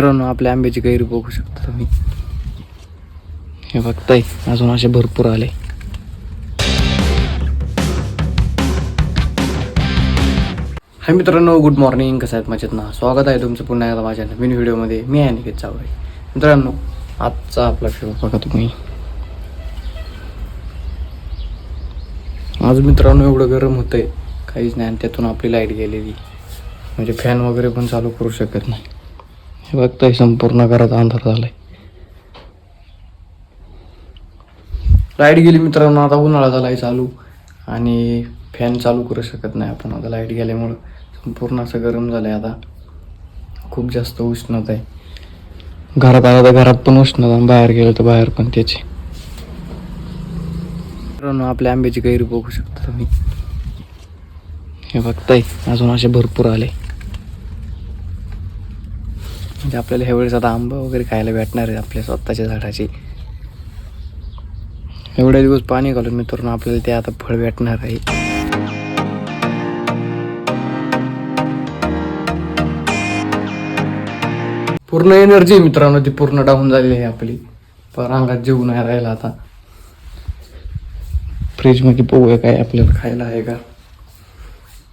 मित्रांनो आपल्या आंब्याची कैरी बघू शकता तुम्ही. हे बघताय अजून असे भरपूर आले. हाय मित्रांनो, गुड मॉर्निंग. कसं आहेत मजेत ना? स्वागत आहे तुमचं पुन्हा एकदा माझ्या नवीन व्हिडिओमध्ये. मी आहे निकेत चावडे. मित्रांनो आजचा आपला व्हिडिओ बघा तुम्ही. आज मित्रांनो एवढं गरम होतंय काहीच नाही, आणि त्यातून आपली लाईट गेलेली, म्हणजे फॅन वगैरे पण चालू करू शकत नाही. हे बघताय संपूर्ण घरात अंधार झालाय. लाईट गेली मित्रांनो. आता उन्हाळा झालाय चालू आणि फॅन चालू करू शकत नाही आपण. आता लाईट गेल्यामुळं संपूर्ण असं गरम झालंय. आता खूप जास्त उष्णता आहे. घरात आलं तर घरात पण उष्णता, बाहेर गेलं तर बाहेर पण त्याची. मित्रांनो आपल्या आंब्याची कैरी बघू शकता तुम्ही. हे बघताय अजून असे भरपूर आले. म्हणजे आपल्याला ह्या वेळेस आता आंबा वगैरे खायला भेटणार आहे आपल्या स्वतःच्या झाडाची. एवढ्या दिवस पाणी घालून मित्रांनो आपल्याला ते आता फळ भेटणार आहे. पूर्ण एनर्जी मित्रांनो ती पूर्ण डाऊन झालेली आहे आपली. पर अंगात जेवू नाही राहिला. आता फ्रीज मध्ये बघूया काय आपल्याला खायला आहे का.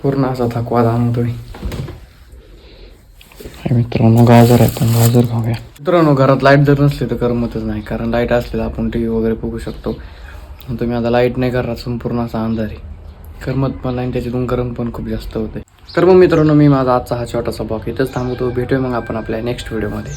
पूर्ण असा थकवा जाणवतोय. मित्रांनो गाजर आहे, पण गाजर खाऊया. मित्रांनो घरात लाईट जर नसली तर करमतच नाही, कारण लाईट असली तर आपण टी व्ही वगैरे बघू शकतो. तुम्ही आता लाईट नाही, घरात संपूर्ण असा अंधार आहे. करमत पण नाही, त्याच्यातून गरम पण खूप जास्त होते. तर मग मित्रांनो मी माझा आजचा हा छोटासा ब्लॉग इथंच थांबवतो. भेटूया मग आपण आपल्या नेक्स्ट व्हिडिओमध्ये.